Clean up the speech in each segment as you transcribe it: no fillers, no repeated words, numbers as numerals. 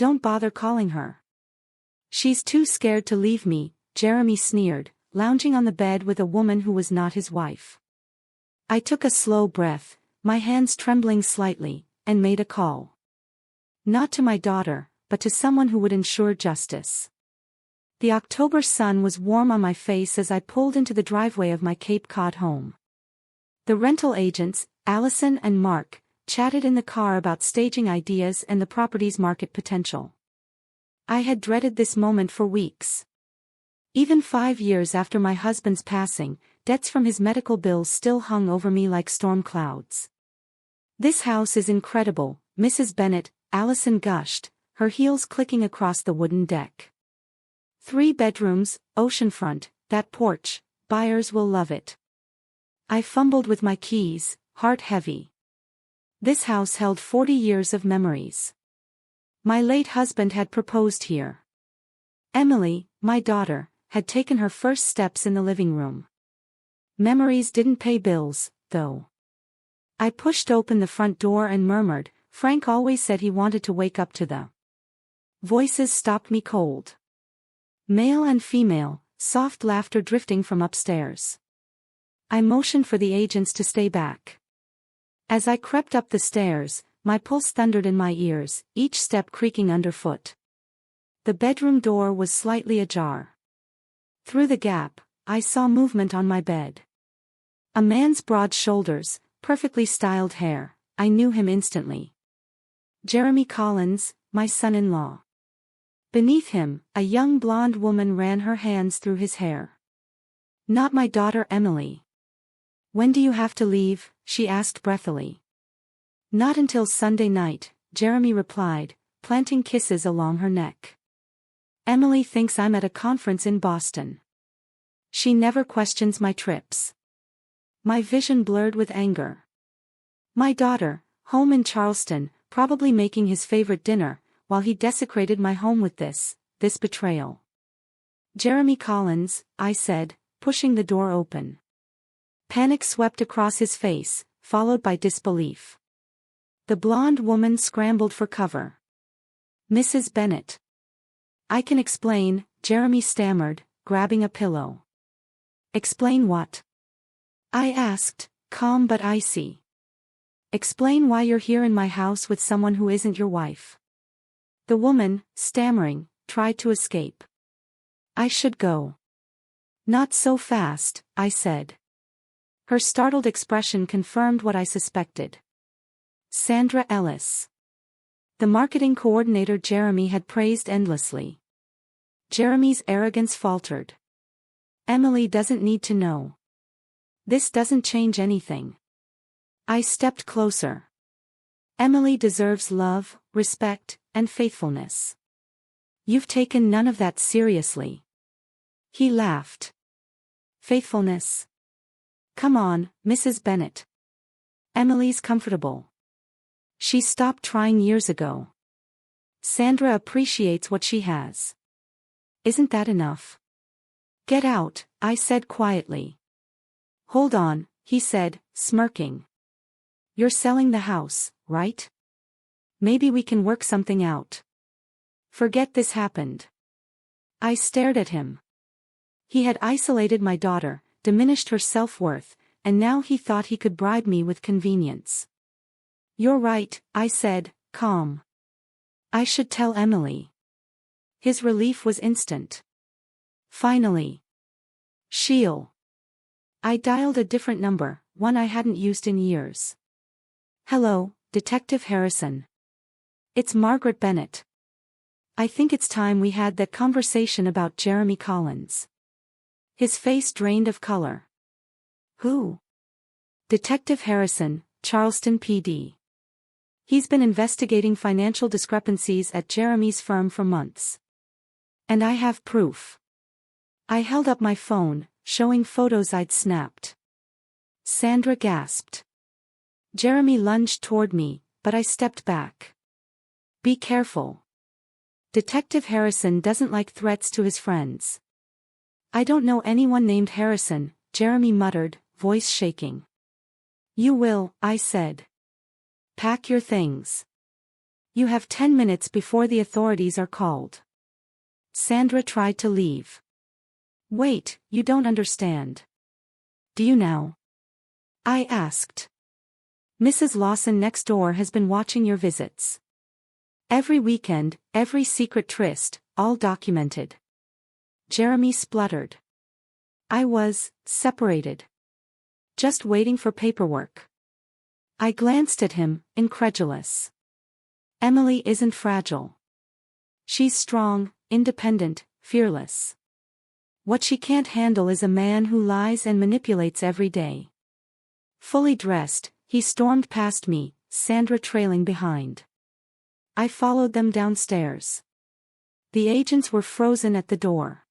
Don't bother calling her. She's too scared to leave me, Jeremy sneered, lounging on the bed with a woman who was not his wife. I took a slow breath, my hands trembling slightly, and made a call. Not to my daughter, but to someone who would ensure justice. The October sun was warm on my face as I pulled into the driveway of my Cape Cod home. The rental agents, Allison and Mark, chatted in the car about staging ideas and the property's market potential. I had dreaded this moment for weeks. Even 5 years after my husband's passing, debts from his medical bills still hung over me like storm clouds. "This house is incredible, Mrs. Bennet," Allison gushed, her heels clicking across the wooden deck. 3 bedrooms, oceanfront, that porch, buyers will love it. I fumbled with my keys, heart heavy. This house held 40 years of memories. My late husband had proposed here. Emily, my daughter, had taken her first steps in the living room. Memories didn't pay bills, though. I pushed open the front door and murmured, "Frank always said he wanted to wake up to the..." Voices stopped me cold. Male and female, soft laughter drifting from upstairs. I motioned for the agents to stay back. As I crept up the stairs, my pulse thundered in my ears, each step creaking underfoot. The bedroom door was slightly ajar. Through the gap, I saw movement on my bed. A man's broad shoulders, perfectly styled hair, I knew him instantly. Jeremy Collins, my son-in-law. Beneath him, a young blonde woman ran her hands through his hair. "Not my daughter Emily." "When do you have to leave?" she asked breathily. "Not until Sunday night," Jeremy replied, planting kisses along her neck. "Emily thinks I'm at a conference in Boston. She never questions my trips." My vision blurred with anger. My daughter, home in Charleston, probably making his favorite dinner, while he desecrated my home with this betrayal. "Jeremy Collins," I said, pushing the door open. Panic swept across his face, followed by disbelief. The blonde woman scrambled for cover. "Mrs. Bennet." "I can explain," Jeremy stammered, grabbing a pillow. "Explain what?" I asked, calm but icy. "Explain why you're here in my house with someone who isn't your wife." The woman, stammering, tried to escape. "I should go." "Not so fast," I said. Her startled expression confirmed what I suspected. Sandra Ellis. The marketing coordinator Jeremy had praised endlessly. Jeremy's arrogance faltered. "Emily doesn't need to know. This doesn't change anything." I stepped closer. "Emily deserves love, respect, and faithfulness. You've taken none of that seriously." He laughed. "Faithfulness? Come on, Mrs. Bennet. Emily's comfortable. She stopped trying years ago. Sandra appreciates what she has. Isn't that enough?" "Get out," I said quietly. "Hold on," he said, smirking. "You're selling the house, right? Maybe we can work something out." "Forget this happened." I stared at him. He had isolated my daughter, diminished her self-worth, and now he thought he could bribe me with convenience. "You're right," I said, calm. "I should tell Emily." His relief was instant. "Finally. She'll..." I dialed a different number, one I hadn't used in years. "Hello, Detective Harrison. It's Margaret Bennet. I think it's time we had that conversation about Jeremy Collins." His face drained of color. "Who?" "Detective Harrison, Charleston PD. He's been investigating financial discrepancies at Jeremy's firm for months. And I have proof." I held up my phone, showing photos I'd snapped. Sandra gasped. Jeremy lunged toward me, but I stepped back. "Be careful. Detective Harrison doesn't like threats to his friends." "I don't know anyone named Harrison," Jeremy muttered, voice shaking. "You will," I said. "Pack your things. You have 10 minutes before the authorities are called. Sandra tried to leave. Wait, you don't understand. Do you now? I asked. Mrs. Lawson next door has been watching your visits. Every weekend, every secret tryst, all documented. Jeremy spluttered. I was separated. Just waiting for paperwork. I glanced at him, incredulous. Emily isn't fragile. She's strong, independent, fearless. What she can't handle is a man who lies and manipulates every day. Fully dressed, he stormed past me, Sandra trailing behind. I followed them downstairs. The agents were frozen at the door.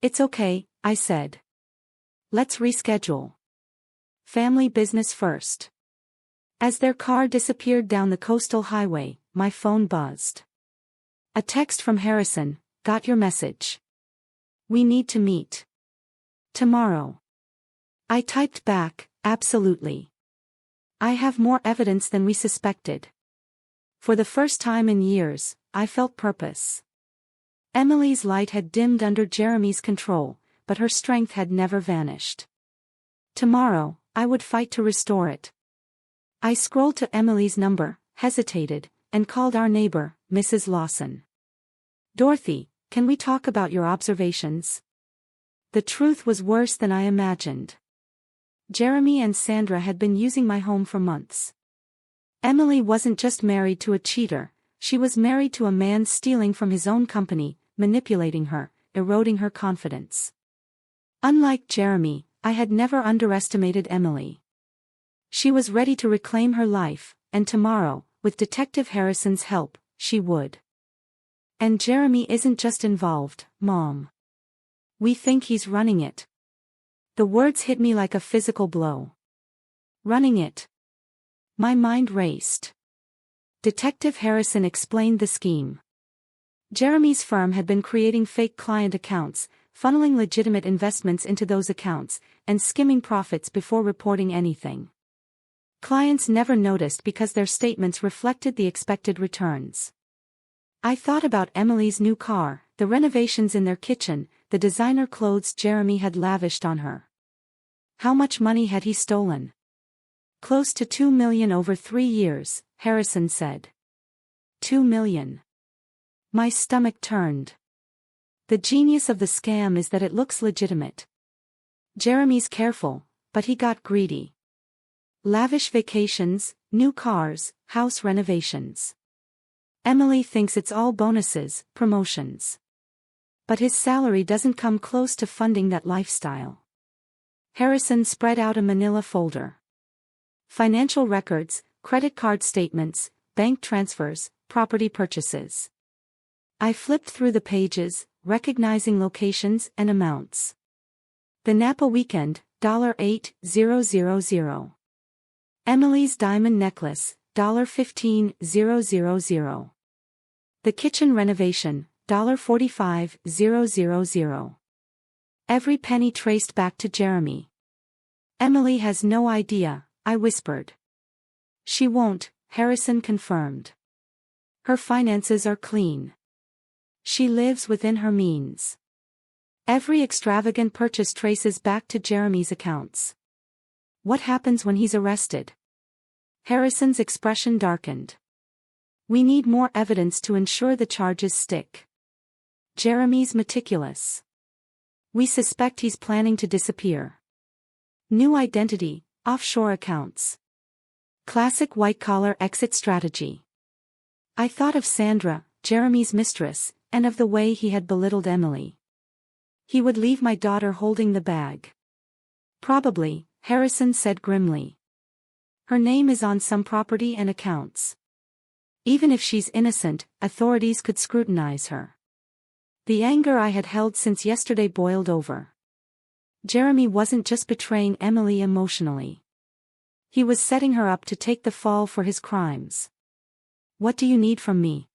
It's okay, I said. Let's reschedule. Family business first. As their car disappeared down the coastal highway, my phone buzzed. A text from Harrison, got your message. We need to meet. Tomorrow. I typed back, absolutely. I have more evidence than we suspected. For the first time in years, I felt purpose. Emily's light had dimmed under Jeremy's control, but her strength had never vanished. Tomorrow, I would fight to restore it. I scrolled to Emily's number, hesitated, and called our neighbor, Mrs. Lawson. Dorothy, can we talk about your observations? The truth was worse than I imagined. Jeremy and Sandra had been using my home for months. Emily wasn't just married to a cheater, she was married to a man stealing from his own company, manipulating her, eroding her confidence. Unlike Jeremy, I had never underestimated Emily. She was ready to reclaim her life, and tomorrow, with Detective Harrison's help, she would. And Jeremy isn't just involved, Mom. We think he's running it. The words hit me like a physical blow. Running it. My mind raced. Detective Harrison explained the scheme. Jeremy's firm had been creating fake client accounts, funneling legitimate investments into those accounts, and skimming profits before reporting anything. Clients never noticed because their statements reflected the expected returns. I thought about Emily's new car, the renovations in their kitchen, the designer clothes Jeremy had lavished on her. How much money had he stolen? Close to $2 million over 3 years, Harrison said. $2 million. My stomach turned. The genius of the scam is that it looks legitimate. Jeremy's careful, but he got greedy. Lavish vacations, new cars, house renovations. Emily thinks it's all bonuses, promotions. But his salary doesn't come close to funding that lifestyle. Harrison spread out a manila folder. Financial records, credit card statements, bank transfers, property purchases. I flipped through the pages, recognizing locations and amounts. The Napa weekend, $8,000. Emily's diamond necklace, $15,000. The kitchen renovation, $45,000. Every penny traced back to Jeremy. Emily has no idea, I whispered. She won't, Harrison confirmed. Her finances are clean. She lives within her means. Every extravagant purchase traces back to Jeremy's accounts. What happens when he's arrested? Harrison's expression darkened. We need more evidence to ensure the charges stick. Jeremy's meticulous. We suspect he's planning to disappear. New identity, offshore accounts. Classic white-collar exit strategy. I thought of Sandra, Jeremy's mistress, and of the way he had belittled Emily. He would leave my daughter holding the bag. Probably, Harrison said grimly. Her name is on some property and accounts. Even if she's innocent, authorities could scrutinize her. The anger I had held since yesterday boiled over. Jeremy wasn't just betraying Emily emotionally. He was setting her up to take the fall for his crimes. What do you need from me?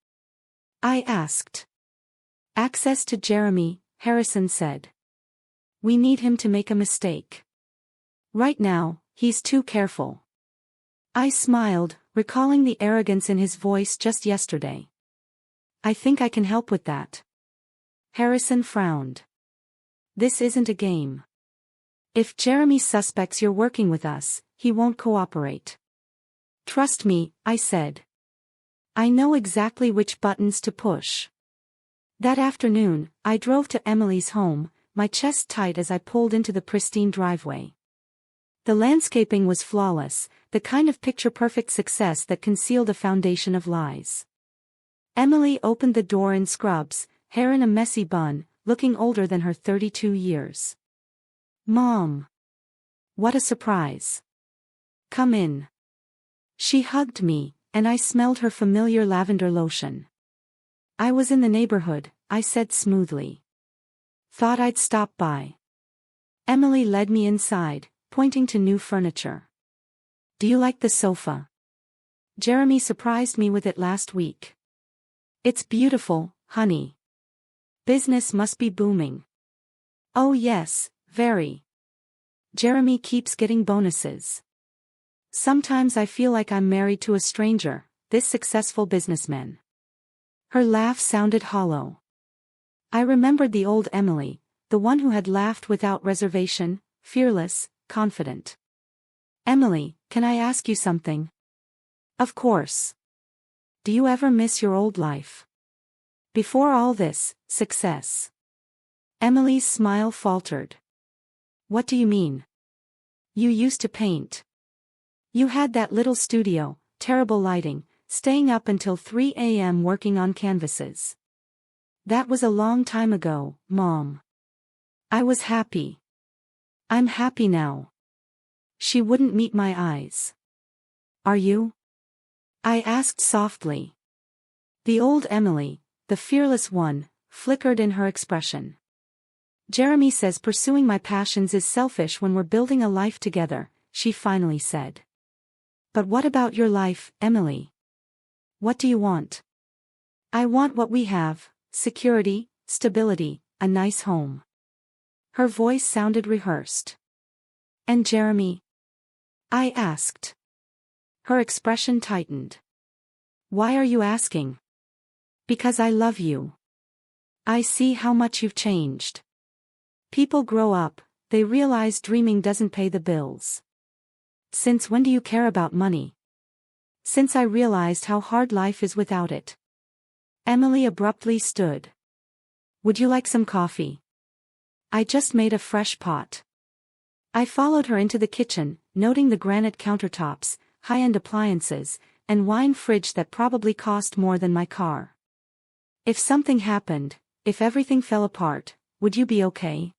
I asked. Access to Jeremy, Harrison said. We need him to make a mistake. Right now, he's too careful. I smiled, recalling the arrogance in his voice just yesterday. I think I can help with that. Harrison frowned. This isn't a game. If Jeremy suspects you're working with us, he won't cooperate. Trust me, I said. I know exactly which buttons to push. That afternoon, I drove to Emily's home, my chest tight as I pulled into the pristine driveway. The landscaping was flawless, the kind of picture-perfect success that concealed a foundation of lies. Emily opened the door in scrubs, hair in a messy bun, looking older than her 32 years. Mom! What a surprise. Come in. She hugged me, and I smelled her familiar lavender lotion. I was in the neighborhood, I said smoothly. Thought I'd stop by. Emily led me inside, pointing to new furniture. Do you like the sofa? Jeremy surprised me with it last week. It's beautiful, honey. Business must be booming. Oh yes, very. Jeremy keeps getting bonuses. Sometimes I feel like I'm married to a stranger, this successful businessman. Her laugh sounded hollow. I remembered the old Emily, the one who had laughed without reservation, fearless, confident. Emily, can I ask you something? Of course. Do you ever miss your old life? Before all this, success. Emily's smile faltered. What do you mean? You used to paint. You had that little studio, terrible lighting, staying up until 3 a.m. working on canvases. That was a long time ago, Mom. I was happy. I'm happy now. She wouldn't meet my eyes. Are you? I asked softly. The old Emily, the fearless one, flickered in her expression. Jeremy says pursuing my passions is selfish when we're building a life together, she finally said. But what about your life, Emily? What do you want? I want what we have, security, stability, a nice home. Her voice sounded rehearsed. And Jeremy? I asked. Her expression tightened. Why are you asking? Because I love you. I see how much you've changed. People grow up, they realize dreaming doesn't pay the bills. Since when do you care about money? Since I realized how hard life is without it. Emily abruptly stood. Would you like some coffee? I just made a fresh pot. I followed her into the kitchen, noting the granite countertops, high-end appliances, and wine fridge that probably cost more than my car. If something happened, if everything fell apart, would you be okay?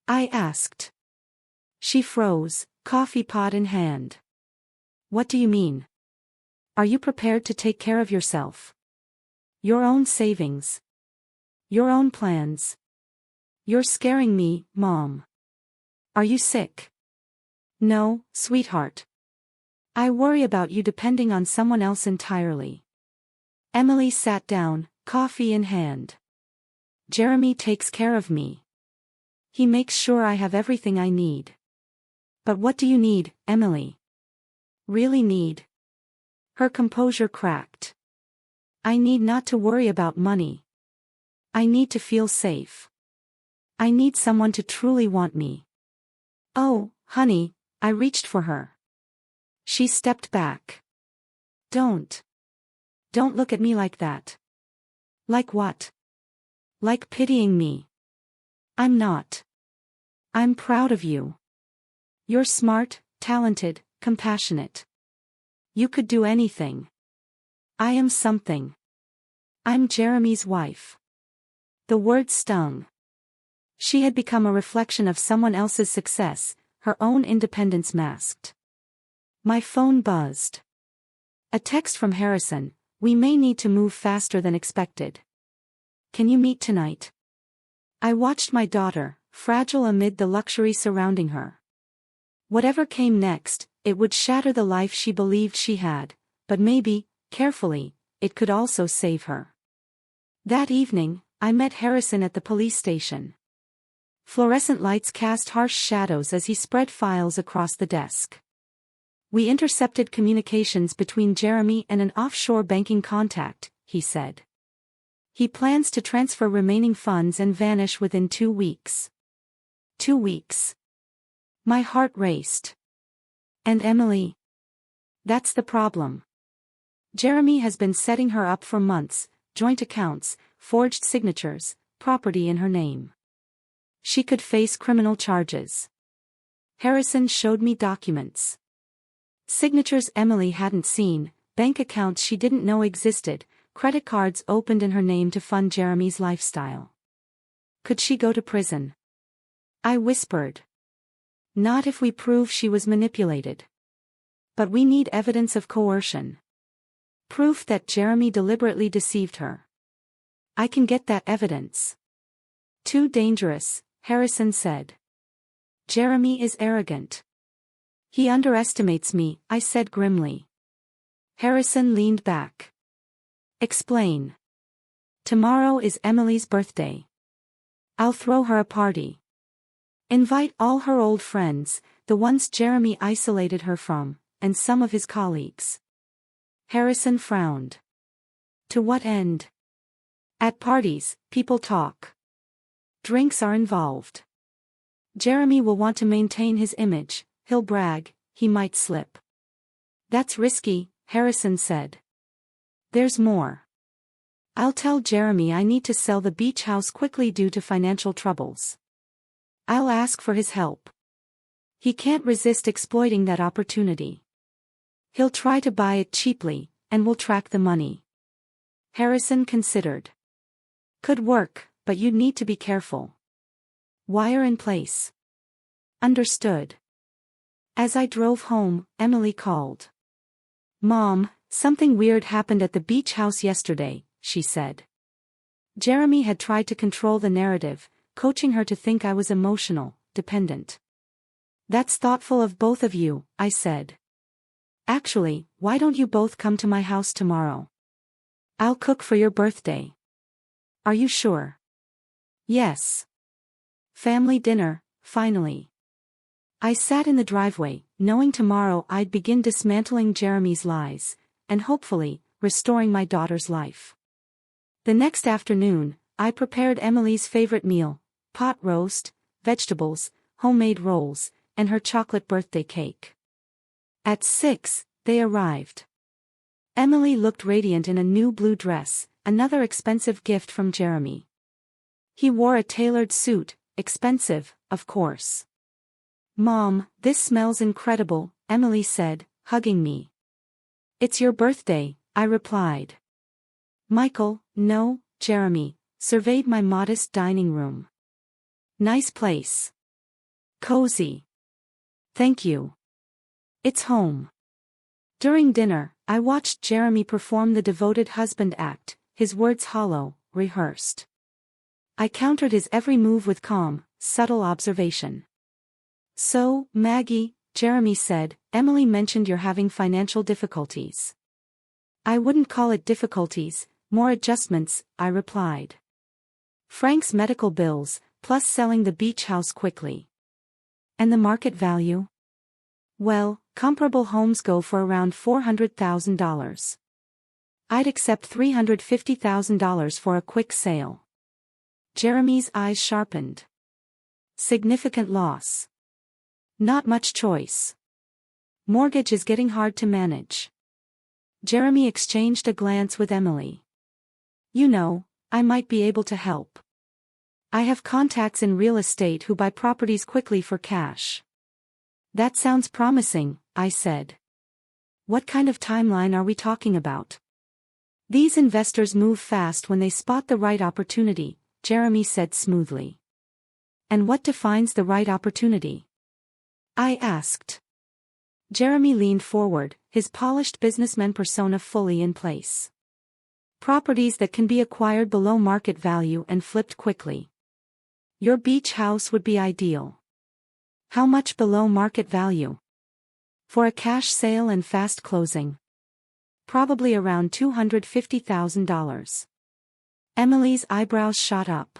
I asked. She froze, coffee pot in hand. What do you mean? Are you prepared to take care of yourself? Your own savings. Your own plans. You're scaring me, Mom. Are you sick? No, sweetheart. I worry about you depending on someone else entirely. Emily sat down, coffee in hand. Jeremy takes care of me. He makes sure I have everything I need. But what do you need, Emily? Really need? Her composure cracked. I need not to worry about money. I need to feel safe. I need someone to truly want me. Oh, honey, I reached for her. She stepped back. Don't look at me like that. Like what? Like pitying me. I'm not. I'm proud of you. You're smart, talented, compassionate. You could do anything. I am something. I'm Jeremy's wife. The word stung. She had become a reflection of someone else's success, her own independence masked. My phone buzzed. A text from Harrison, we may need to move faster than expected. Can you meet tonight? I watched my daughter, fragile amid the luxury surrounding her. Whatever came next, it would shatter the life she believed she had, but maybe, carefully, it could also save her. That evening, I met Harrison at the police station. Fluorescent lights cast harsh shadows as he spread files across the desk. We intercepted communications between Jeremy and an offshore banking contact, he said. He plans to transfer remaining funds and vanish within 2 weeks. 2 weeks. My heart raced. And Emily? That's the problem. Jeremy has been setting her up for months, joint accounts, forged signatures, property in her name. She could face criminal charges. Harrison showed me documents. Signatures Emily hadn't seen, bank accounts she didn't know existed, credit cards opened in her name to fund Jeremy's lifestyle. Could she go to prison? I whispered. Not if we prove she was manipulated. But we need evidence of coercion. Proof that Jeremy deliberately deceived her. I can get that evidence. Too dangerous, Harrison said. Jeremy is arrogant. He underestimates me, I said grimly. Harrison leaned back. Explain. Tomorrow is Emily's birthday. I'll throw her a party. Invite all her old friends, the ones Jeremy isolated her from, and some of his colleagues. Harrison frowned. To what end? At parties, people talk. Drinks are involved. Jeremy will want to maintain his image, he'll brag, he might slip. That's risky, Harrison said. There's more. I'll tell Jeremy I need to sell the beach house quickly due to financial troubles. I'll ask for his help. He can't resist exploiting that opportunity. He'll try to buy it cheaply, and we'll track the money. Harrison considered. Could work, but you'd need to be careful. Wire in place. Understood. As I drove home, Emily called. Mom, something weird happened at the beach house yesterday, she said. Jeremy had tried to control the narrative, coaching her to think I was emotional, dependent. That's thoughtful of both of you, I said. Actually, why don't you both come to my house tomorrow? I'll cook for your birthday. Are you sure? Yes. Family dinner, finally. I sat in the driveway, knowing tomorrow I'd begin dismantling Jeremy's lies, and hopefully, restoring my daughter's life. The next afternoon, I prepared Emily's favorite meal, pot roast, vegetables, homemade rolls, and her chocolate birthday cake. At 6, they arrived. Emily looked radiant in a new blue dress, another expensive gift from Jeremy. He wore a tailored suit, expensive, of course. Mom, this smells incredible, Emily said, hugging me. It's your birthday, I replied. Michael, no, Jeremy, surveyed my modest dining room. Nice place. Cozy. Thank you. It's home. During dinner, I watched Jeremy perform the devoted husband act, his words hollow, rehearsed. I countered his every move with calm, subtle observation. So, Maggie, Jeremy said, Emily mentioned you're having financial difficulties. I wouldn't call it difficulties, more adjustments, I replied. Frank's medical bills, plus selling the beach house quickly. And the market value? Well, comparable homes go for around $400,000. I'd accept $350,000 for a quick sale. Jeremy's eyes sharpened. Significant loss. Not much choice. Mortgage is getting hard to manage. Jeremy exchanged a glance with Emily. You know, I might be able to help. I have contacts in real estate who buy properties quickly for cash. That sounds promising, I said. What kind of timeline are we talking about? These investors move fast when they spot the right opportunity, Jeremy said smoothly. And what defines the right opportunity? I asked. Jeremy leaned forward, his polished businessman persona fully in place. Properties that can be acquired below market value and flipped quickly. Your beach house would be ideal. How much below market value? For a cash sale and fast closing. Probably around $250,000. Emily's eyebrows shot up.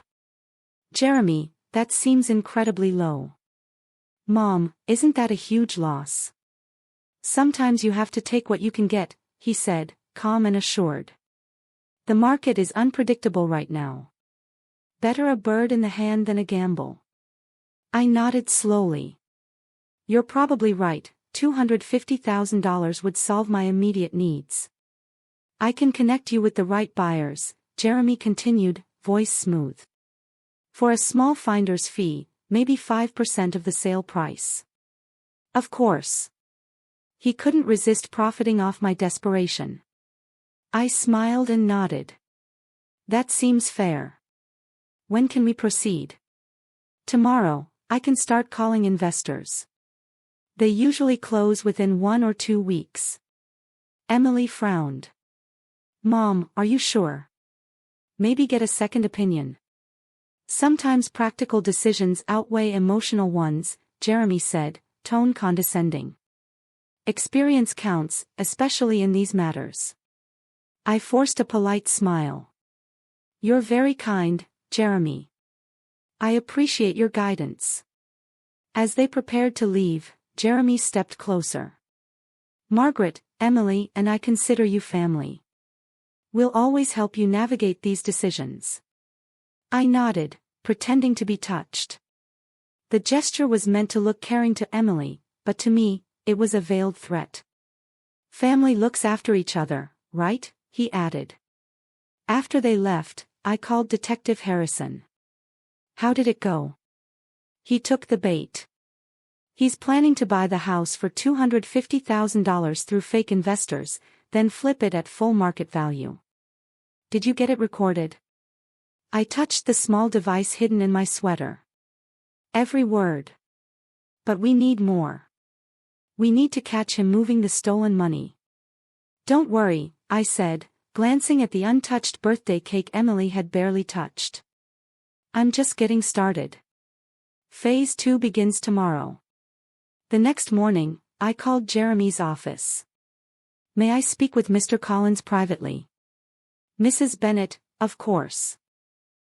Jeremy, that seems incredibly low. Mom, isn't that a huge loss? Sometimes you have to take what you can get, he said, calm and assured. The market is unpredictable right now. Better a bird in the hand than a gamble. I nodded slowly. You're probably right, $250,000 would solve my immediate needs. I can connect you with the right buyers, Jeremy continued, voice smooth. For a small finder's fee, maybe 5% of the sale price. Of course. He couldn't resist profiting off my desperation. I smiled and nodded. That seems fair. When can we proceed? Tomorrow, I can start calling investors. They usually close within 1 or 2 weeks. Emily frowned. Mom, are you sure? Maybe get a second opinion. Sometimes practical decisions outweigh emotional ones, Jeremy said, tone condescending. Experience counts, especially in these matters. I forced a polite smile. You're very kind, Jeremy. I appreciate your guidance. As they prepared to leave, Jeremy stepped closer. Margaret, Emily, and I consider you family. We'll always help you navigate these decisions. I nodded, pretending to be touched. The gesture was meant to look caring to Emily, but to me, it was a veiled threat. Family looks after each other, right? He added. After they left, I called Detective Harrison. How did it go? He took the bait. He's planning to buy the house for $250,000 through fake investors, then flip it at full market value. Did you get it recorded? I touched the small device hidden in my sweater. Every word. But we need more. We need to catch him moving the stolen money. Don't worry, I said, glancing at the untouched birthday cake Emily had barely touched. I'm just getting started. Phase 2 begins tomorrow. The next morning, I called Jeremy's office. May I speak with Mr. Collins privately? Mrs. Bennett, of course.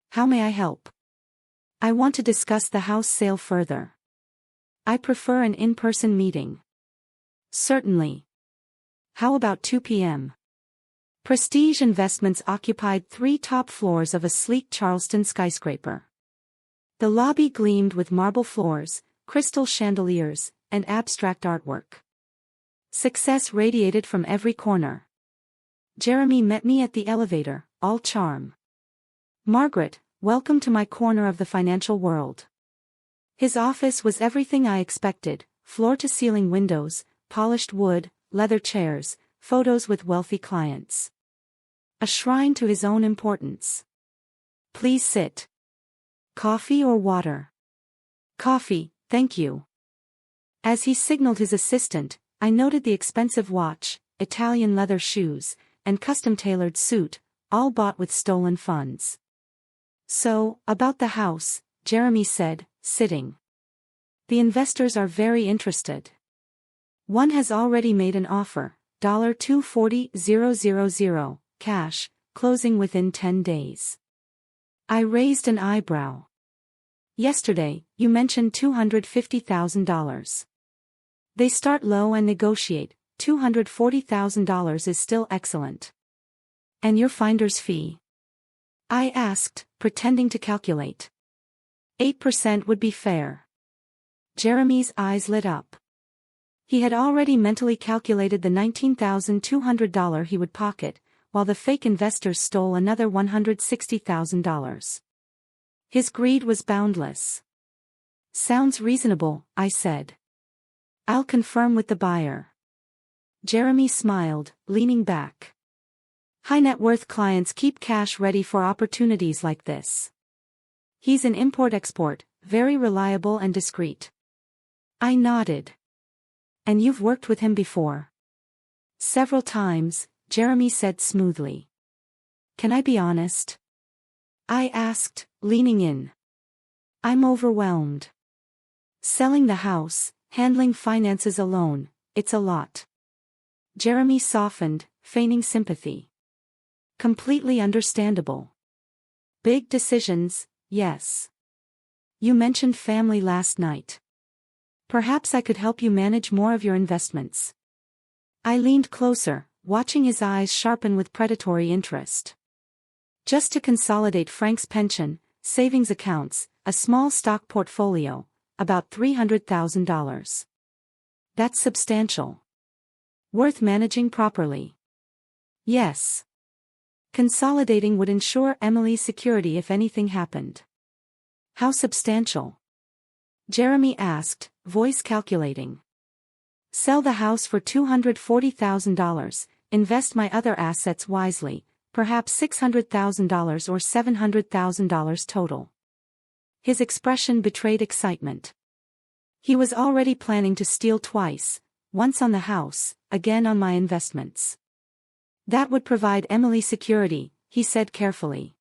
How may I help? I want to discuss the house sale further. I prefer an in-person meeting. Certainly. How about 2 p.m.? Prestige Investments occupied 3 top floors of a sleek Charleston skyscraper. The lobby gleamed with marble floors, crystal chandeliers, and abstract artwork. Success radiated from every corner. Jeremy met me at the elevator, all charm. Margaret, welcome to my corner of the financial world. His office was everything I expected, floor-to-ceiling windows, polished wood, leather chairs, photos with wealthy clients. A shrine to his own importance. Please sit. Coffee or water? Coffee, thank you. As he signaled his assistant, I noted the expensive watch, Italian leather shoes, and custom-tailored suit, all bought with stolen funds. So, about the house, Jeremy said, sitting. The investors are very interested. One has already made an offer, $240,000, cash, closing within 10 days. I raised an eyebrow. Yesterday, you mentioned $250,000. They start low and negotiate. $240,000 is still excellent. And your finder's fee? I asked, pretending to calculate. 8% would be fair. Jeremy's eyes lit up. He had already mentally calculated the $19,200 he would pocket, while the fake investors stole another $160,000. His greed was boundless. Sounds reasonable, I said. I'll confirm with the buyer. Jeremy smiled, leaning back. High-net-worth clients keep cash ready for opportunities like this. He's an import-export, very reliable and discreet. I nodded. And you've worked with him before? Several times, Jeremy said smoothly. Can I be honest? I asked, leaning in. I'm overwhelmed. Selling the house, handling finances alone, it's a lot. Jeremy softened, feigning sympathy. Completely understandable. Big decisions, yes. You mentioned family last night. Perhaps I could help you manage more of your investments. I leaned closer, watching his eyes sharpen with predatory interest. Just to consolidate Frank's pension, savings accounts, a small stock portfolio, about $300,000. That's substantial. Worth managing properly. Yes. Consolidating would ensure Emily's security if anything happened. How substantial? Jeremy asked, voice calculating. Sell the house for $240,000, invest my other assets wisely, perhaps $600,000 or $700,000 total. His expression betrayed excitement. He was already planning to steal twice, once on the house, again on my investments. That would provide Emily security, he said carefully.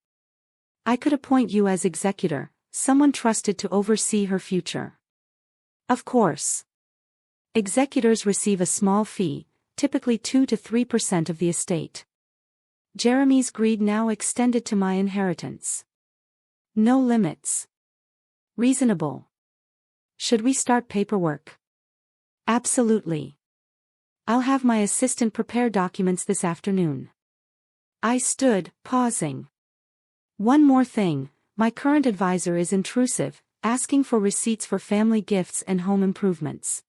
I could appoint you as executor, someone trusted to oversee her future. Of course. Executors receive a small fee, typically 2 to 3% of the estate. Jeremy's greed now extended to my inheritance. No limits. Reasonable. Should we start paperwork? Absolutely. I'll have my assistant prepare documents this afternoon. I stood, pausing. One more thing, my current advisor is intrusive, asking for receipts for family gifts and home improvements.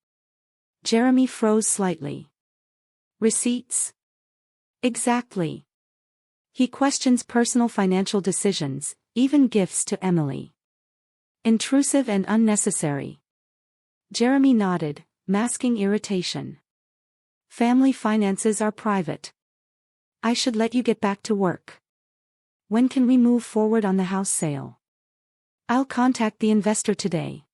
Jeremy froze slightly. Receipts? Exactly. He questions personal financial decisions, even gifts to Emily. Intrusive and unnecessary. Jeremy nodded, masking irritation. Family finances are private. I should let you get back to work. When can we move forward on the house sale? I'll contact the investor today.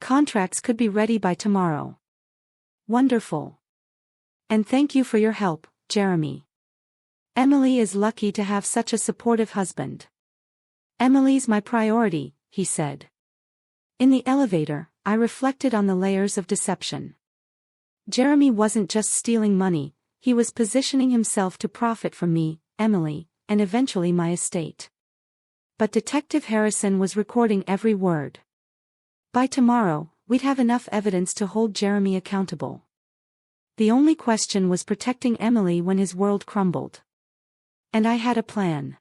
Contracts could be ready by tomorrow. Wonderful. And thank you for your help, Jeremy. Emily is lucky to have such a supportive husband. Emily's my priority, he said. In the elevator, I reflected on the layers of deception. Jeremy wasn't just stealing money, he was positioning himself to profit from me, Emily, and eventually my estate. But Detective Harrison was recording every word. By tomorrow, we'd have enough evidence to hold Jeremy accountable. The only question was protecting Emily when his world crumbled. And I had a plan.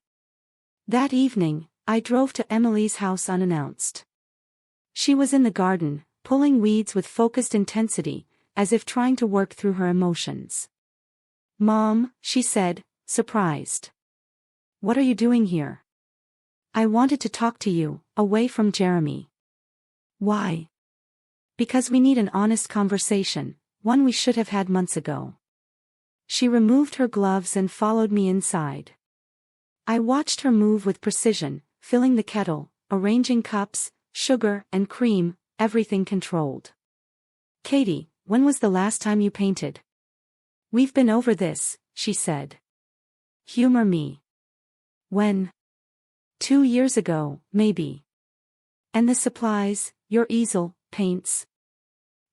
That evening, I drove to Emily's house unannounced. She was in the garden, pulling weeds with focused intensity, as if trying to work through her emotions. Mom, she said, surprised. What are you doing here? I wanted to talk to you, away from Jeremy. Why? Because we need an honest conversation, one we should have had months ago. She removed her gloves and followed me inside. I watched her move with precision, filling the kettle, arranging cups, sugar and cream, everything controlled. Katie, when was the last time you painted? We've been over this, she said. Humor me. When? 2 years ago, maybe. And the supplies, your easel, paints?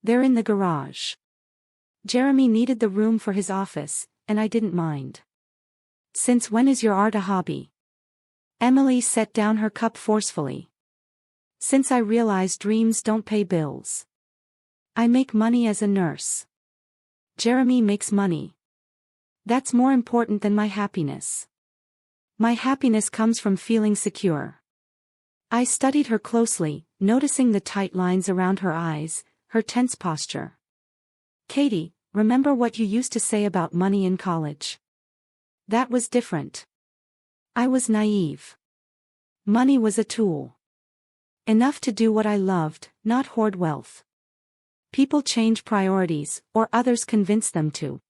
They're in the garage. Jeremy needed the room for his office, and I didn't mind. Since when is your art a hobby? Emily set down her cup forcefully. Since I realized dreams don't pay bills. I make money as a nurse. Jeremy makes money. That's more important than my happiness. My happiness comes from feeling secure. I studied her closely, noticing the tight lines around her eyes, her tense posture. Katie, remember what you used to say about money in college? That was different. I was naive. Money was a tool. Enough to do what I loved, not hoard wealth. People change priorities, or others convince them to.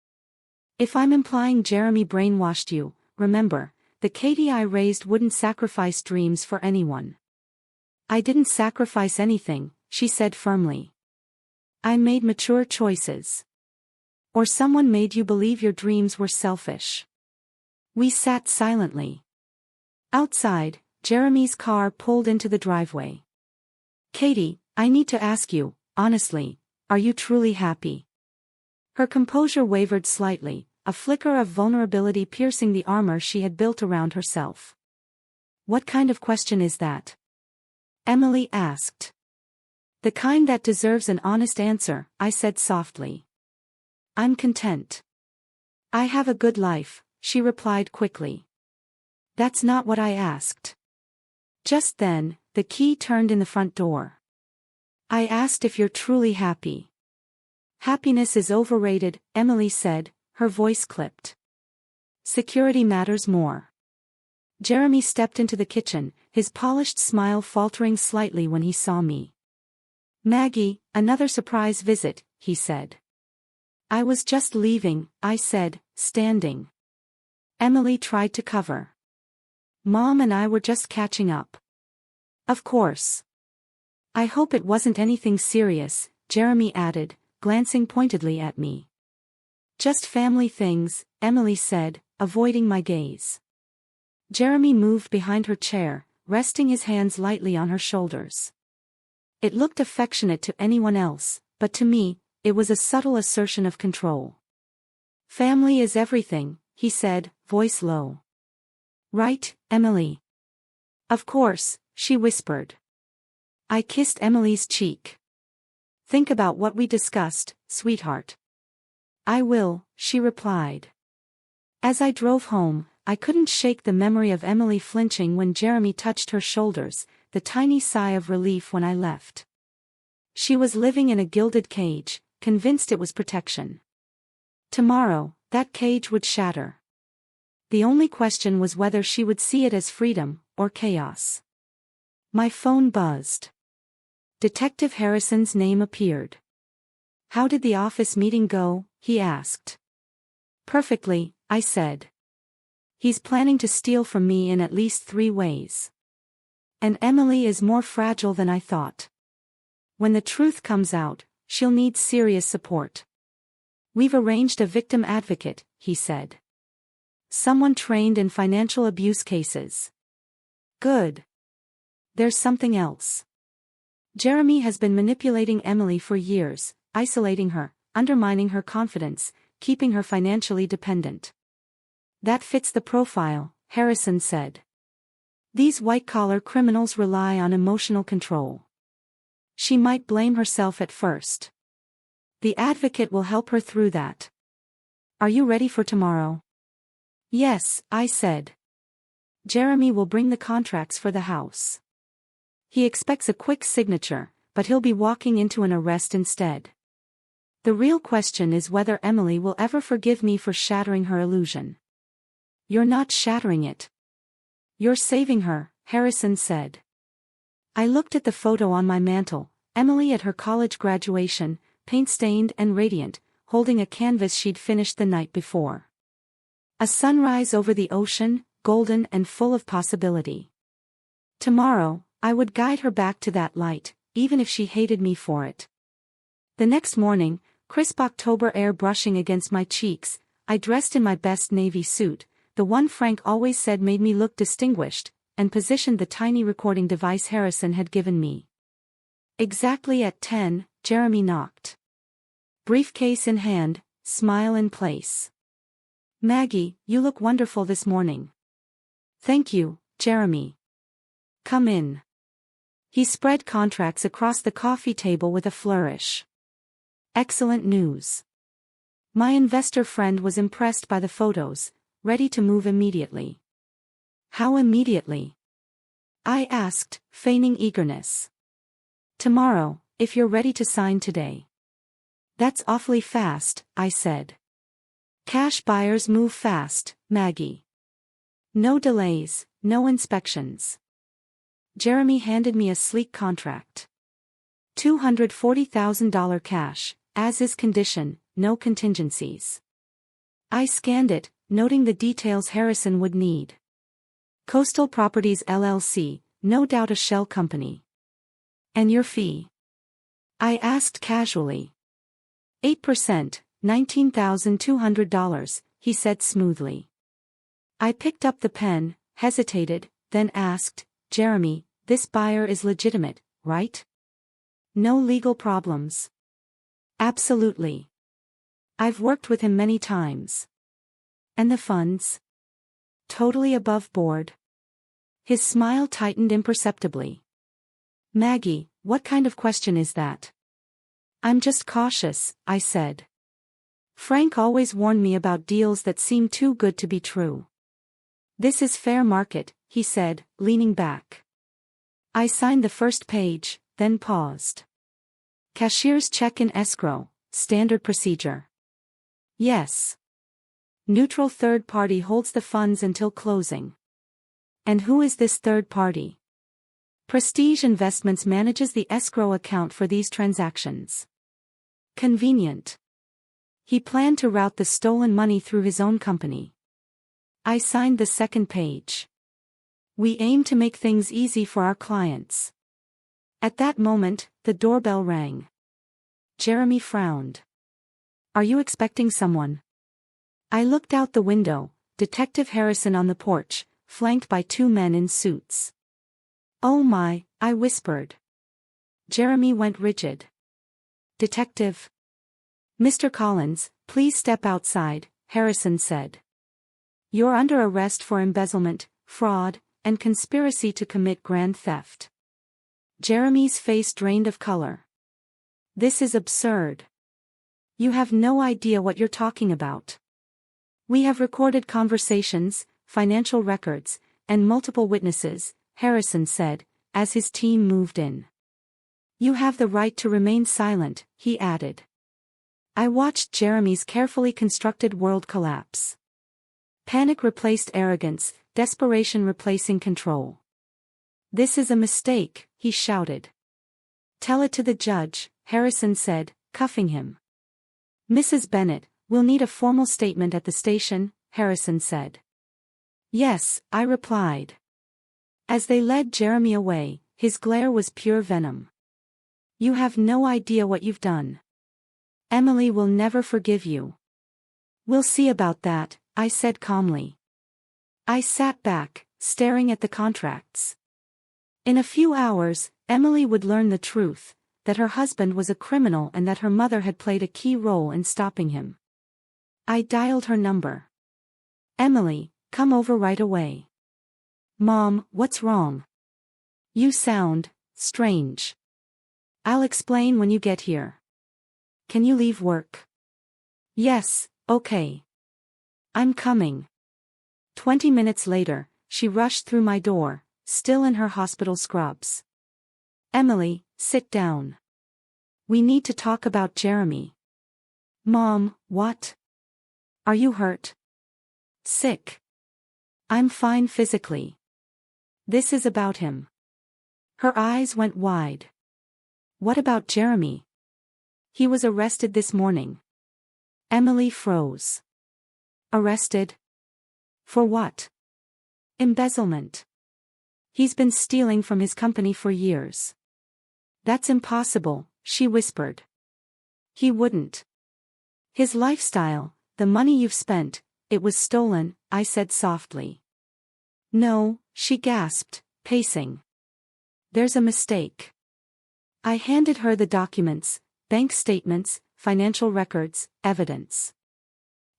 If I'm implying Jeremy brainwashed you, remember, the Katie I raised wouldn't sacrifice dreams for anyone. I didn't sacrifice anything, she said firmly. I made mature choices. Or someone made you believe your dreams were selfish. We sat silently. Outside, Jeremy's car pulled into the driveway. Katie, I need to ask you, honestly, are you truly happy? Her composure wavered slightly, a flicker of vulnerability piercing the armor she had built around herself. What kind of question is that? Emily asked. The kind that deserves an honest answer, I said softly. I'm content. I have a good life, she replied quickly. That's not what I asked. Just then, the key turned in the front door. I asked if you're truly happy. Happiness is overrated, Emily said, her voice clipped. Security matters more. Jeremy stepped into the kitchen, his polished smile faltering slightly when he saw me. Maggie, another surprise visit, he said. I was just leaving, I said, standing. Emily tried to cover. Mom and I were just catching up. Of course. I hope it wasn't anything serious, Jeremy added, glancing pointedly at me. Just family things, Emily said, avoiding my gaze. Jeremy moved behind her chair, resting his hands lightly on her shoulders. It looked affectionate to anyone else, but to me, it was a subtle assertion of control. Family is everything, he said, voice low. Right, Emily? Of course, she whispered. I kissed Emily's cheek. Think about what we discussed, sweetheart. I will, she replied. As I drove home, I couldn't shake the memory of Emily flinching when Jeremy touched her shoulders, the tiny sigh of relief when I left. She was living in a gilded cage, convinced it was protection. Tomorrow, that cage would shatter. The only question was whether she would see it as freedom, or chaos. My phone buzzed. Detective Harrison's name appeared. How did the office meeting go? He asked. Perfectly, I said. He's planning to steal from me in at least 3 ways. And Emily is more fragile than I thought. When the truth comes out, she'll need serious support. We've arranged a victim advocate, he said. Someone trained in financial abuse cases. Good. There's something else. Jeremy has been manipulating Emily for years, isolating her, undermining her confidence, keeping her financially dependent. That fits the profile, Harrison said. These white-collar criminals rely on emotional control. She might blame herself at first. The advocate will help her through that. Are you ready for tomorrow? Yes, I said. Jeremy will bring the contracts for the house. He expects a quick signature, but he'll be walking into an arrest instead. The real question is whether Emily will ever forgive me for shattering her illusion. You're not shattering it. You're saving her, Harrison said. I looked at the photo on my mantel, Emily at her college graduation, paint-stained and radiant, holding a canvas she'd finished the night before. A sunrise over the ocean, golden and full of possibility. Tomorrow, I would guide her back to that light, even if she hated me for it. The next morning, crisp October air brushing against my cheeks, I dressed in my best navy suit, the one Frank always said made me look distinguished, and positioned the tiny recording device Harrison had given me. Exactly at 10, Jeremy knocked. Briefcase in hand, smile in place. Maggie, you look wonderful this morning. Thank you, Jeremy. Come in. He spread contracts across the coffee table with a flourish. Excellent news. My investor friend was impressed by the photos, ready to move immediately. How immediately? I asked, feigning eagerness. Tomorrow, if you're ready to sign today. That's awfully fast, I said. Cash buyers move fast, Maggie. No delays, no inspections. Jeremy handed me a sleek contract. $240,000 cash, as is condition, no contingencies. I scanned it, noting the details Harrison would need. Coastal Properties LLC, no doubt a shell company. And your fee? I asked casually. 8%, $19,200, he said smoothly. I picked up the pen, hesitated, then asked, Jeremy, this buyer is legitimate, right? No legal problems. Absolutely. I've worked with him many times. And the funds? Totally above board. His smile tightened imperceptibly. Maggie, what kind of question is that? I'm just cautious, I said. Frank always warned me about deals that seem too good to be true. This is fair market, he said, leaning back. I signed the first page, then paused. Cashier's check in escrow, standard procedure. Yes. Neutral third party holds the funds until closing. And who is this third party? Prestige Investments manages the escrow account for these transactions. Convenient. He planned to route the stolen money through his own company. I signed the second page. We aim to make things easy for our clients. At that moment, the doorbell rang. Jeremy frowned. Are you expecting someone? I looked out the window, Detective Harrison on the porch, flanked by two men in suits. Oh my, I whispered. Jeremy went rigid. Detective. Mr. Collins, please step outside, Harrison said. You're under arrest for embezzlement, fraud, and conspiracy to commit grand theft. Jeremy's face drained of color. This is absurd. You have no idea what you're talking about. We have recorded conversations, financial records, and multiple witnesses, Harrison said, as his team moved in. You have the right to remain silent, he added. I watched Jeremy's carefully constructed world collapse. Panic replaced arrogance, desperation replacing control. This is a mistake, he shouted. Tell it to the judge, Harrison said, cuffing him. Mrs. Bennett, we'll need a formal statement at the station, Harrison said. Yes, I replied. As they led Jeremy away, his glare was pure venom. You have no idea what you've done. Emily will never forgive you. We'll see about that, I said calmly. I sat back, staring at the contracts. In a few hours, Emily would learn the truth, that her husband was a criminal and that her mother had played a key role in stopping him. I dialed her number. Emily, come over right away. Mom, what's wrong? You sound strange. I'll explain when you get here. Can you leave work? Yes, okay. I'm coming. 20 minutes later, she rushed through my door, still in her hospital scrubs. Emily, sit down. We need to talk about Jeremy. Mom, what? Are you hurt? Sick. I'm fine physically. This is about him. Her eyes went wide. What about Jeremy? He was arrested this morning. Emily froze. Arrested? For what? Embezzlement. He's been stealing from his company for years. That's impossible, she whispered. He wouldn't. His lifestyle, the money you've spent, it was stolen, I said softly. No, she gasped, pacing. There's a mistake. I handed her the documents, bank statements, financial records, evidence.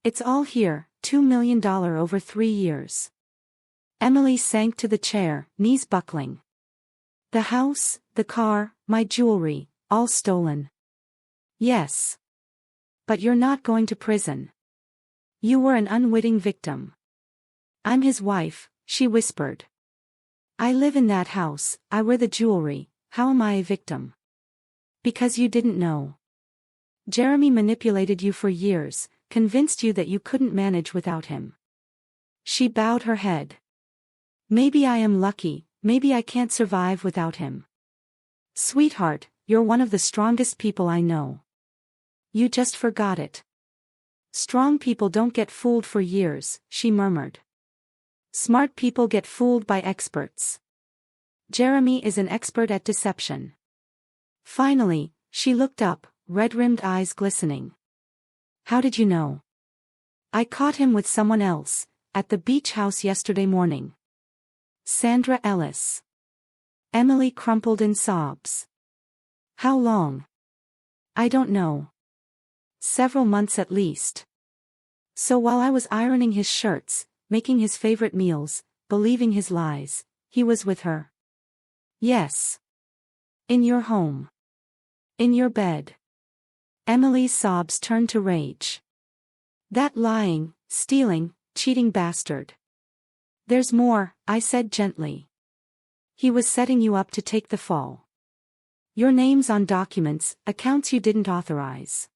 It's all here, $2 million over 3 years. Emily sank to the chair, knees buckling. The house, the car, my jewelry, all stolen. Yes. But you're not going to prison. You were an unwitting victim. I'm his wife, she whispered. I live in that house, I wear the jewelry, how am I a victim? Because you didn't know. Jeremy manipulated you for years, convinced you that you couldn't manage without him. She bowed her head. Maybe I am lucky, maybe I can't survive without him. Sweetheart, you're one of the strongest people I know. You just forgot it. Strong people don't get fooled for years, she murmured. Smart people get fooled by experts. Jeremy is an expert at deception. Finally, she looked up, red-rimmed eyes glistening. How did you know? I caught him with someone else, at the beach house yesterday morning. Sandra Ellis. Emily crumpled in sobs. How long? I don't know. Several months at least. So while I was ironing his shirts, making his favorite meals, believing his lies, he was with her. Yes. In your home. In your bed. Emily's sobs turned to rage. That lying, stealing, cheating bastard. There's more, I said gently. He was setting you up to take the fall. Your name's on documents, accounts you didn't authorize.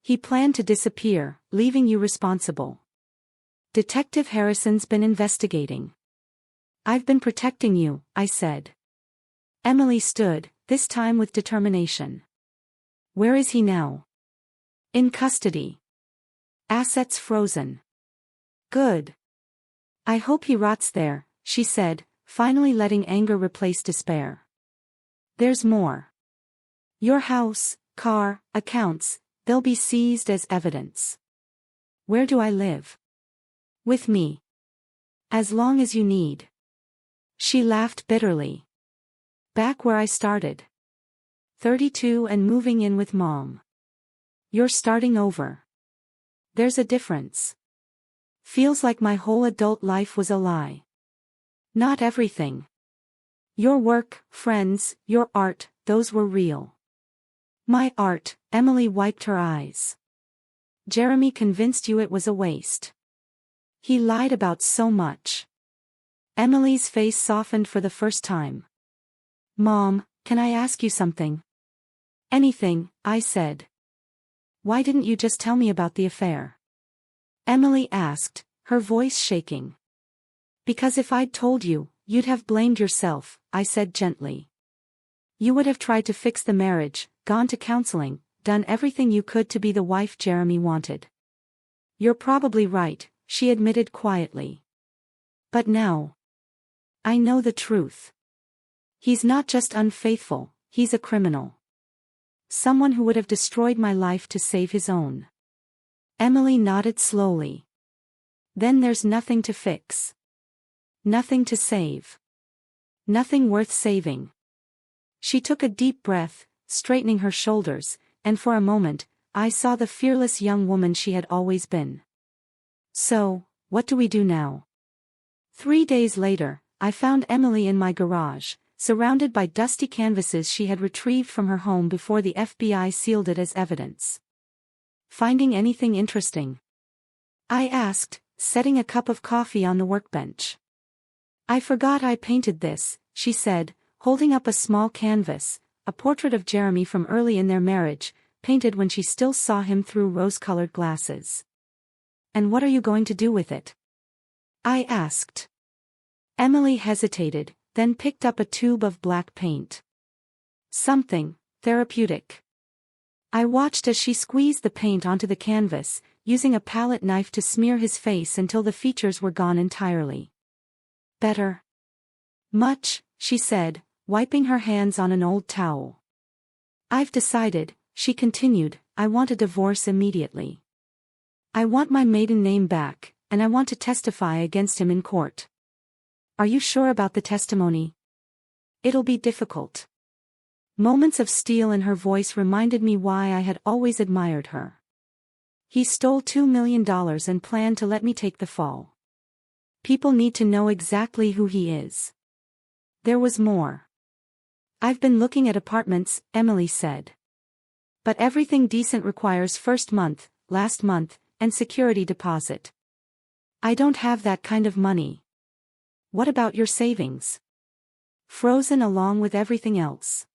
He planned to disappear, leaving you responsible. Detective Harrison's been investigating. I've been protecting you, I said. Emily stood, this time with determination. Where is he now? In custody. Assets frozen. Good. I hope he rots there, she said, finally letting anger replace despair. There's more. Your house, car, accounts, they'll be seized as evidence. Where do I live? With me. As long as you need. She laughed bitterly. Back where I started. 32 and moving in with Mom. You're starting over. There's a difference. Feels like my whole adult life was a lie. Not everything. Your work, friends, your art, those were real. My art, Emily wiped her eyes. Jeremy convinced you it was a waste. He lied about so much. Emily's face softened for the first time. Mom, can I ask you something? Anything, I said. Why didn't you just tell me about the affair? Emily asked, her voice shaking. Because if I'd told you, you'd have blamed yourself, I said gently. You would have tried to fix the marriage, gone to counseling, done everything you could to be the wife Jeremy wanted. You're probably right, she admitted quietly. But now. I know the truth. He's not just unfaithful, he's a criminal. Someone who would have destroyed my life to save his own. Emily nodded slowly. Then there's nothing to fix. Nothing to save. Nothing worth saving. She took a deep breath, straightening her shoulders, and for a moment, I saw the fearless young woman she had always been. So, what do we do now? 3 days later, I found Emily in my garage, surrounded by dusty canvases she had retrieved from her home before the FBI sealed it as evidence. Finding anything interesting? I asked, setting a cup of coffee on the workbench. I forgot I painted this, she said, holding up a small canvas, a portrait of Jeremy from early in their marriage, painted when she still saw him through rose-colored glasses. And what are you going to do with it? I asked. Emily hesitated, then picked up a tube of black paint. Something therapeutic. I watched as she squeezed the paint onto the canvas, using a palette knife to smear his face until the features were gone entirely. Better? Much, she said, wiping her hands on an old towel. I've decided, she continued, I want a divorce immediately. I want my maiden name back, and I want to testify against him in court. Are you sure about the testimony? It'll be difficult. Moments of steel in her voice reminded me why I had always admired her. He stole $2 million and planned to let me take the fall. People need to know exactly who he is. There was more. I've been looking at apartments, Emily said. But everything decent requires first month, last month, and security deposit. I don't have that kind of money. What about your savings? Frozen along with everything else.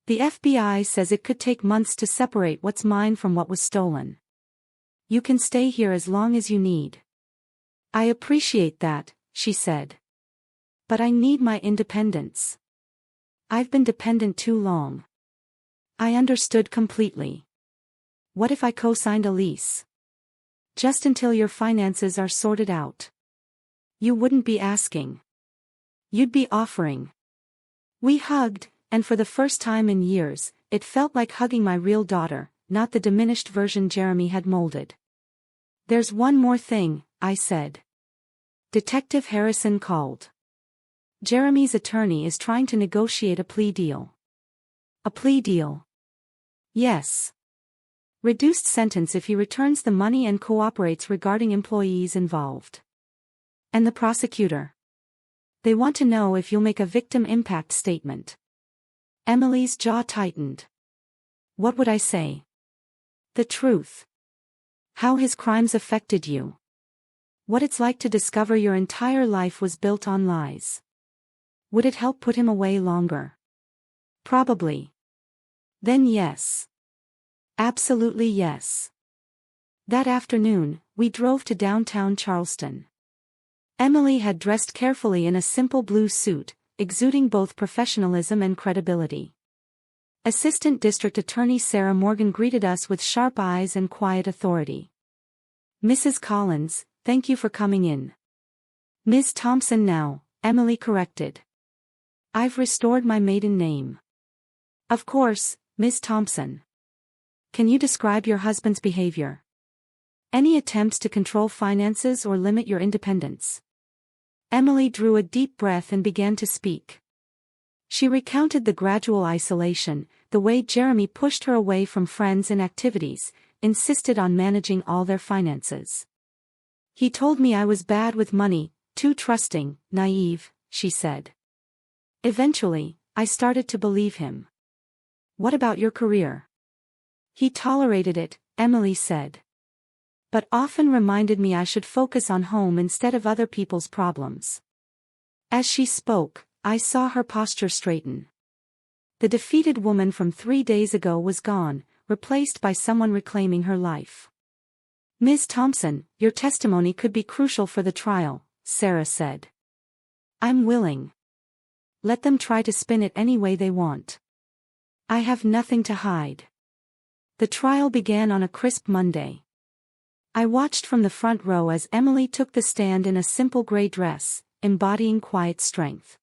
The FBI says it could take months to separate what's mine from what was stolen. You can stay here as long as you need. I appreciate that, she said. But I need my independence. I've been dependent too long. I understood completely. What if I co-signed a lease? Just until your finances are sorted out. You wouldn't be asking. You'd be offering. We hugged, and for the first time in years, it felt like hugging my real daughter, not the diminished version Jeremy had molded. There's one more thing, I said. Detective Harrison called. Jeremy's attorney is trying to negotiate a plea deal. A plea deal? Yes. Reduced sentence if he returns the money and cooperates regarding employees involved. And the prosecutor? They want to know if you'll make a victim impact statement. Emily's jaw tightened. What would I say? The truth. How his crimes affected you. What it's like to discover your entire life was built on lies. Would it help put him away longer? Probably. Then yes. Absolutely yes. That afternoon, we drove to downtown Charleston. Emily had dressed carefully in a simple blue suit, exuding both professionalism and credibility. Assistant District Attorney Sarah Morgan greeted us with sharp eyes and quiet authority. "Mrs. Collins, thank you for coming in." "Ms. Thompson now," Emily corrected. "I've restored my maiden name." "Of course, Ms. Thompson. Can you describe your husband's behavior? Any attempts to control finances or limit your independence?" Emily drew a deep breath and began to speak. She recounted the gradual isolation, the way Jeremy pushed her away from friends and activities, insisted on managing all their finances. "He told me I was bad with money, too trusting, naive," she said. "Eventually, I started to believe him." "What about your career?" "He tolerated it," Emily said. "But often reminded me I should focus on home instead of other people's problems." As she spoke, I saw her posture straighten. The defeated woman from 3 days ago was gone, replaced by someone reclaiming her life. "Ms. Thompson, your testimony could be crucial for the trial," Sarah said. "I'm willing. Let them try to spin it any way they want. I have nothing to hide." The trial began on a crisp Monday. I watched from the front row as Emily took the stand in a simple gray dress, embodying quiet strength.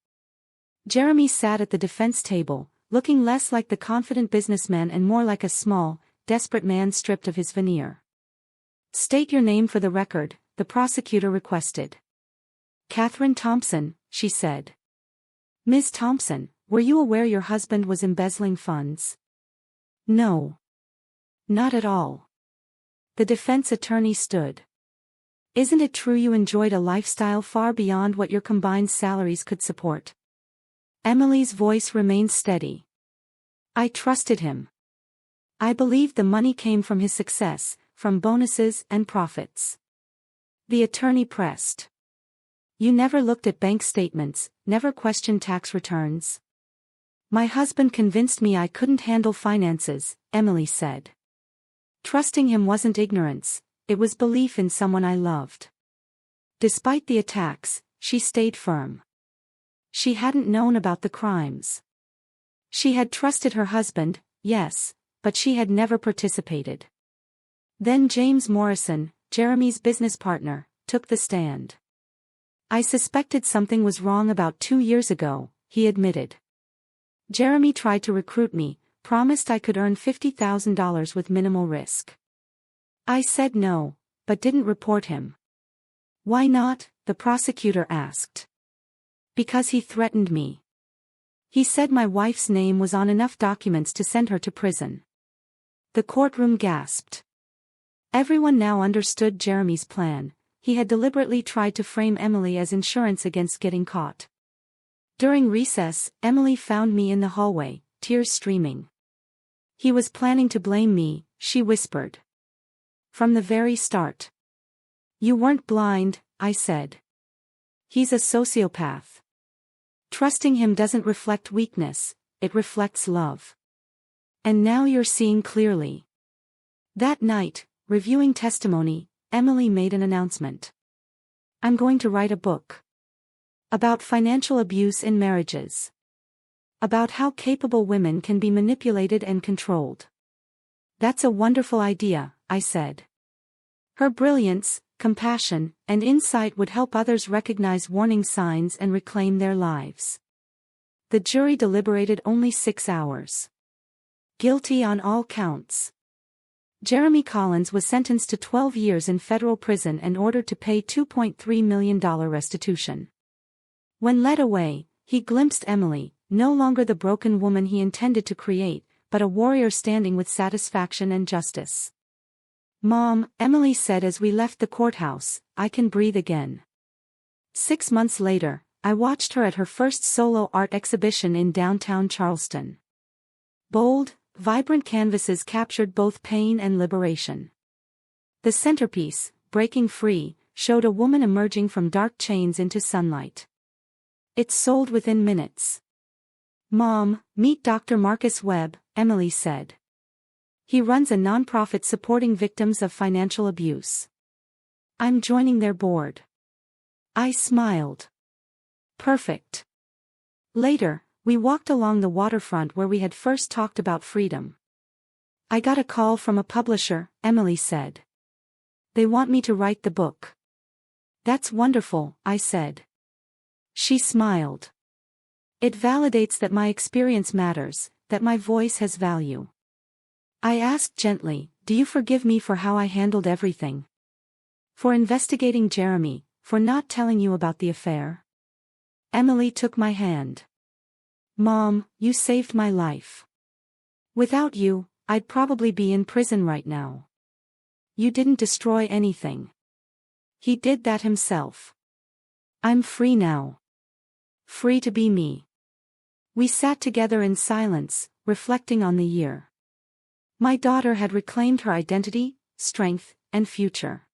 Jeremy sat at the defense table, looking less like the confident businessman and more like a small, desperate man stripped of his veneer. "State your name for the record," the prosecutor requested. "Catherine Thompson," she said. "Ms. Thompson, were you aware your husband was embezzling funds?" "No. Not at all." The defense attorney stood. "Isn't it true you enjoyed a lifestyle far beyond what your combined salaries could support?" Emily's voice remained steady. "I trusted him. I believed the money came from his success, from bonuses and profits." The attorney pressed. "You never looked at bank statements, never questioned tax returns?" "My husband convinced me I couldn't handle finances," Emily said. "Trusting him wasn't ignorance, it was belief in someone I loved." Despite the attacks, she stayed firm. She hadn't known about the crimes. She had trusted her husband, yes, but she had never participated. Then James Morrison, Jeremy's business partner, took the stand. "I suspected something was wrong about 2 years ago," he admitted. "Jeremy tried to recruit me, promised I could earn $50,000 with minimal risk. I said no, but didn't report him." "Why not?" the prosecutor asked. "Because he threatened me. He said my wife's name was on enough documents to send her to prison." The courtroom gasped. Everyone now understood Jeremy's plan. He had deliberately tried to frame Emily as insurance against getting caught. During recess, Emily found me in the hallway, tears streaming. "He was planning to blame me," she whispered. "From the very start." "You weren't blind," I said. "He's a sociopath. Trusting him doesn't reflect weakness, it reflects love. And now you're seeing clearly." That night, reviewing testimony, Emily made an announcement. "I'm going to write a book. About financial abuse in marriages. About how capable women can be manipulated and controlled." "That's a wonderful idea," I said. Her brilliance, compassion, and insight would help others recognize warning signs and reclaim their lives. The jury deliberated only 6 hours. Guilty on all counts. Jeremy Collins was sentenced to 12 years in federal prison and ordered to pay $2.3 million restitution. When led away, he glimpsed Emily, no longer the broken woman he intended to create, but a warrior standing with satisfaction and justice. "Mom," Emily said as we left the courthouse, "I can breathe again." 6 months later, I watched her at her first solo art exhibition in downtown Charleston. Bold, vibrant canvases captured both pain and liberation. The centerpiece, breaking free, showed a woman emerging from dark chains into sunlight. It sold within minutes. "Mom, meet Dr. Marcus Webb," Emily said. "He runs a nonprofit supporting victims of financial abuse. I'm joining their board." I smiled. Perfect. Later, we walked along the waterfront where we had first talked about freedom. "I got a call from a publisher," Emily said. "They want me to write the book." "That's wonderful," I said. She smiled. "It validates that my experience matters, that my voice has value." I asked gently, "Do you forgive me for how I handled everything? For investigating Jeremy, for not telling you about the affair?" Emily took my hand. "Mom, you saved my life. Without you, I'd probably be in prison right now. You didn't destroy anything. He did that himself. I'm free now. Free to be me." We sat together in silence, reflecting on the year. My daughter had reclaimed her identity, strength, and future.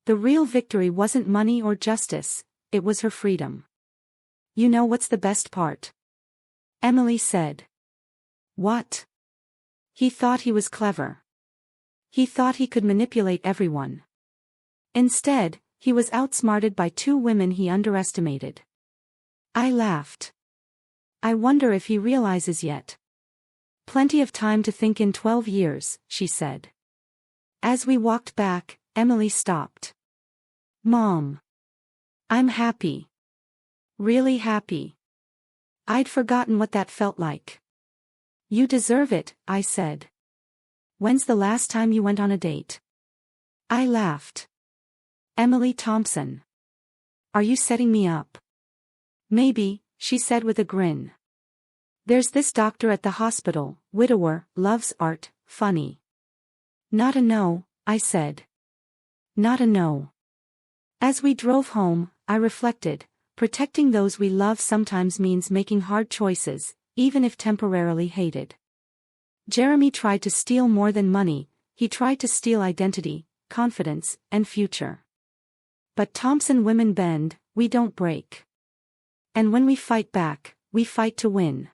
The real victory wasn't money or justice, it was her freedom. "You know what's the best part?" Emily said. "What?" "He thought he was clever. He thought he could manipulate everyone. Instead, he was outsmarted by two women he underestimated." I laughed. "I wonder if he realizes yet." "Plenty of time to think in 12 years, she said. As we walked back, Emily stopped. "Mom. I'm happy. Really happy. I'd forgotten what that felt like." "You deserve it," I said. "When's the last time you went on a date?" I laughed. "Emily Thompson. Are you setting me up?" "Maybe," she said with a grin. "There's this doctor at the hospital, widower, loves art, funny." "Not a no," I said. "Not a no." As we drove home, I reflected, protecting those we love sometimes means making hard choices, even if temporarily hated. Jeremy tried to steal more than money, he tried to steal identity, confidence, and future. But Thompson women bend, we don't break. And when we fight back, we fight to win.